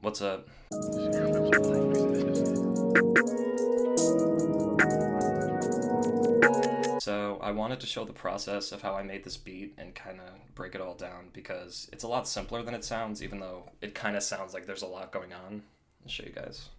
What's up? So I wanted to show the process of how I made this beat and kind of break it all down because it's a lot simpler than it sounds, even though it kind of sounds like there's a lot going on. I'll show you guys.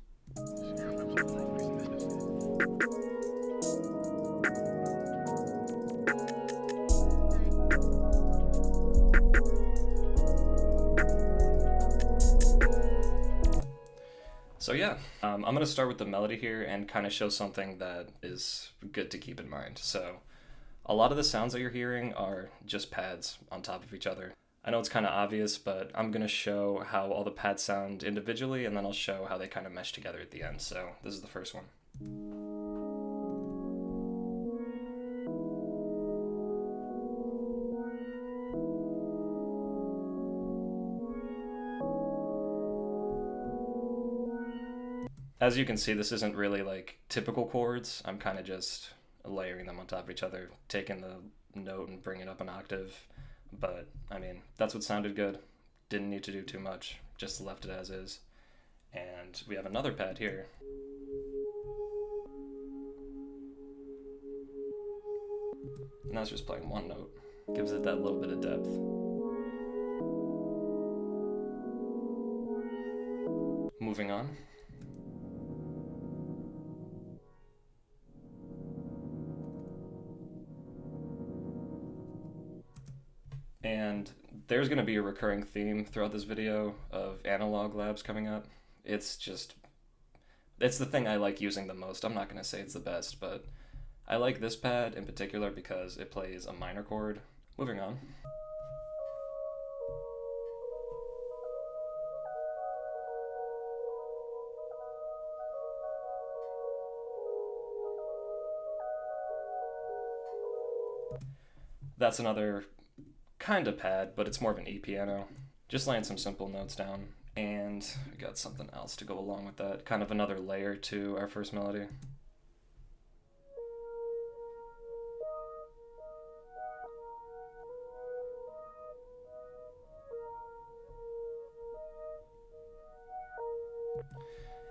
So yeah, I'm gonna start with the melody here and kind of show something that is good to keep in mind. So a lot of the sounds that you're hearing are just pads on top of each other. I know it's kind of obvious, but I'm gonna show how all the pads sound individually, and then I'll show how they kind of mesh together at the end. So this is the first one. As you can see, this isn't really like typical chords. I'm kind of just layering them on top of each other, taking the note and bringing it up an octave. But I mean, that's what sounded good. Didn't need to do too much, just left it as is. And we have another pad here. Now it's just playing one note. Gives it that little bit of depth. Moving on. And there's going to be a recurring theme throughout this video of analog labs coming up. It's the thing I like using the most. I'm not going to say it's the best, but I like this pad in particular because it plays a minor chord. Moving on. That's another kind of pad, but it's more of an E piano. Just laying some simple notes down, and we got something else to go along with that. Kind of another layer to our first melody.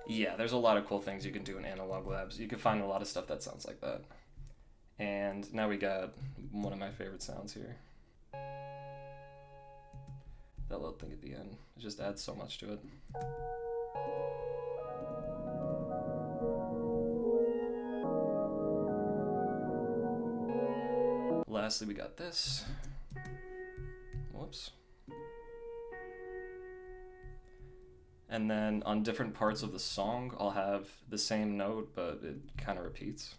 Yeah, there's a lot of cool things you can do in analog labs. You can find a lot of stuff that sounds like that. And now we got one of my favorite sounds here. That little thing at the end, it just adds so much to it. Lastly, we got this. Whoops. And then on different parts of the song, I'll have the same note, but it kind of repeats.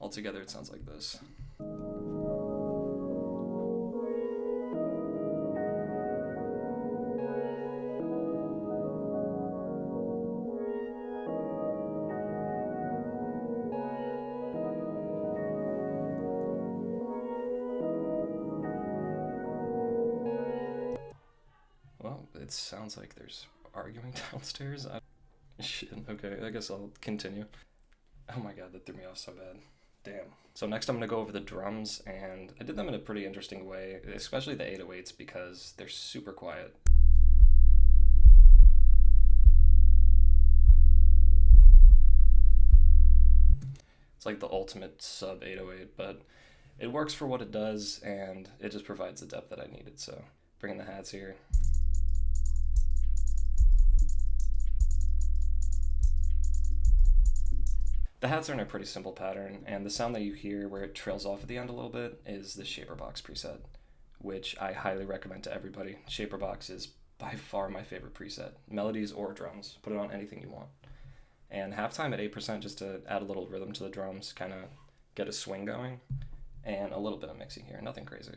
Altogether, it sounds like this. Well, it sounds like there's arguing downstairs. Shit, okay, I guess I'll continue. Oh my god, that threw me off so bad. Damn. So next I'm going to go over the drums, and I did them in a pretty interesting way, especially the 808s because they're super quiet. It's like the ultimate sub 808, but it works for what it does, and it just provides the depth that I needed. So bringing the hats here. The hats are in a pretty simple pattern, and the sound that you hear where it trails off at the end a little bit is the Shaper Box preset, which I highly recommend to everybody. Shaper Box is by far my favorite preset. Melodies or drums, put it on anything you want. And halftime at 8% just to add a little rhythm to the drums, kind of get a swing going, and a little bit of mixing here, nothing crazy.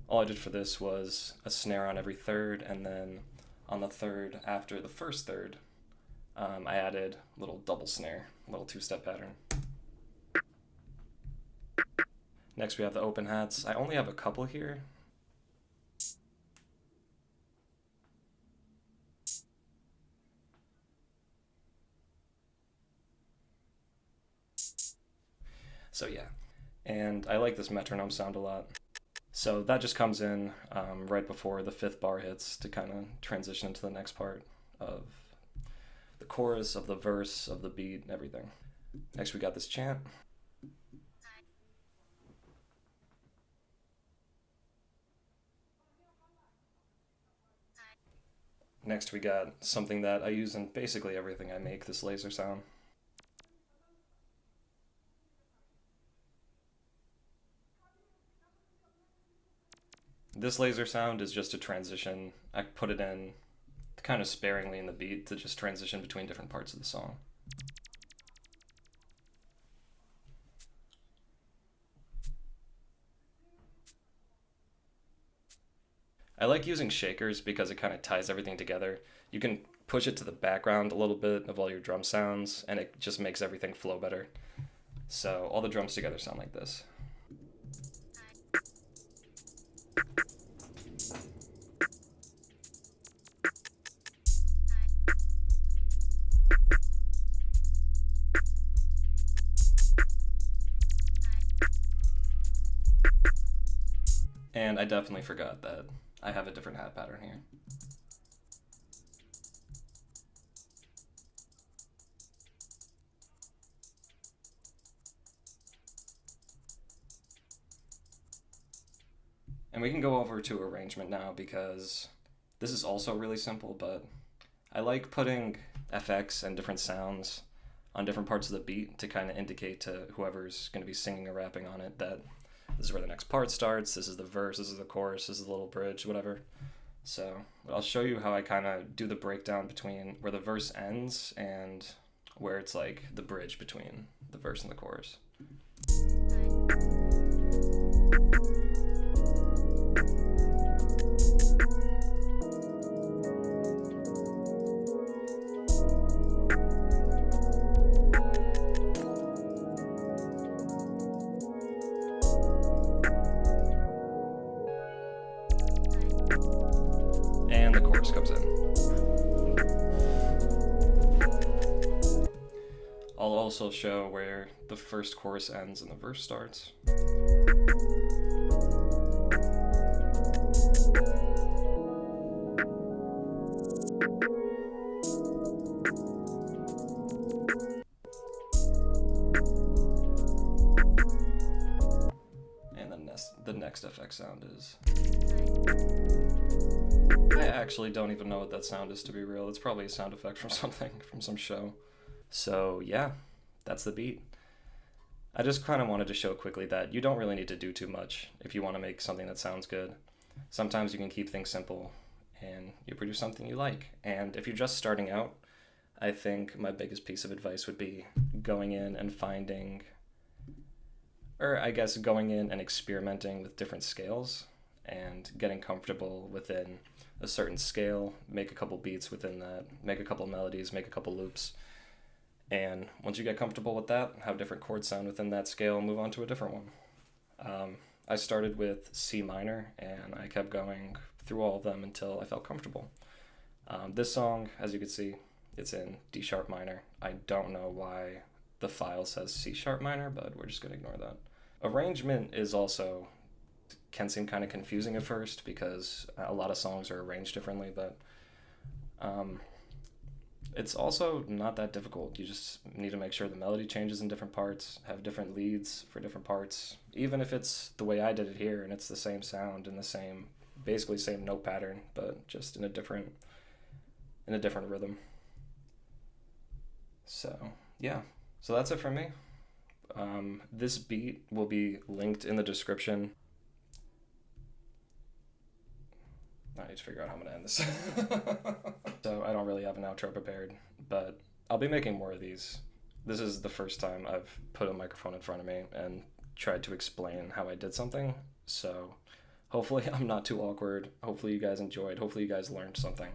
All I did for this was a snare on every third, and then on the third after the first third, I added a little double snare, a little two-step pattern. Next we have the open hats. I only have a couple here. So yeah, and I like this metronome sound a lot. So that just comes in right before the fifth bar hits to kind of transition into the next part of the chorus, of the verse, of the beat, and everything. Next we got this chant. Next we got something that I use in basically everything I make, this laser sound. This laser sound is just a transition. I put it in kind of sparingly in the beat to just transition between different parts of the song. I like using shakers because it kind of ties everything together. You can push it to the background a little bit of all your drum sounds, and it just makes everything flow better. So all the drums together sound like this. And I definitely forgot that I have a different hat pattern here. And we can go over to arrangement now because this is also really simple, but I like putting FX and different sounds on different parts of the beat to kind of indicate to whoever's going to be singing or rapping on it that this is where the next part starts, this is the verse, this is the chorus, this is the little bridge, whatever. So I'll show you how I kind of do the breakdown between where the verse ends and where it's like the bridge between the verse and the chorus. And the chorus comes in. I'll also show where the first chorus ends and the verse starts. And the next FX sound is... I actually don't even know what that sound is, to be real. It's probably a sound effect from something, from some show. So yeah, that's the beat. I just kind of wanted to show quickly that you don't really need to do too much if you want to make something that sounds good. Sometimes you can keep things simple and you produce something you like. And if you're just starting out, I think my biggest piece of advice would be going in and finding, or I guess going in and experimenting with different scales and getting comfortable within a certain scale, make a couple beats within that, make a couple melodies, make a couple loops. And once you get comfortable with that, how different chords sound within that scale, move on to a different one. I started with C minor and I kept going through all of them until I felt comfortable. This song, as you can see, it's in D sharp minor. I don't know why the file says C sharp minor, but we're just gonna ignore that. Arrangement is also can seem kind of confusing at first because a lot of songs are arranged differently, but it's also not that difficult. You just need to make sure the melody changes in different parts, have different leads for different parts, even if it's the way I did it here and it's the same sound and the same, basically same note pattern, but just in a different rhythm. So yeah, so that's it from me. This beat will be linked in the description. I need to figure out how I'm gonna end this. So I don't really have an outro prepared, but I'll be making more of these. This is the first time I've put a microphone in front of me and tried to explain how I did something. So hopefully I'm not too awkward. Hopefully you guys enjoyed. Hopefully you guys learned something.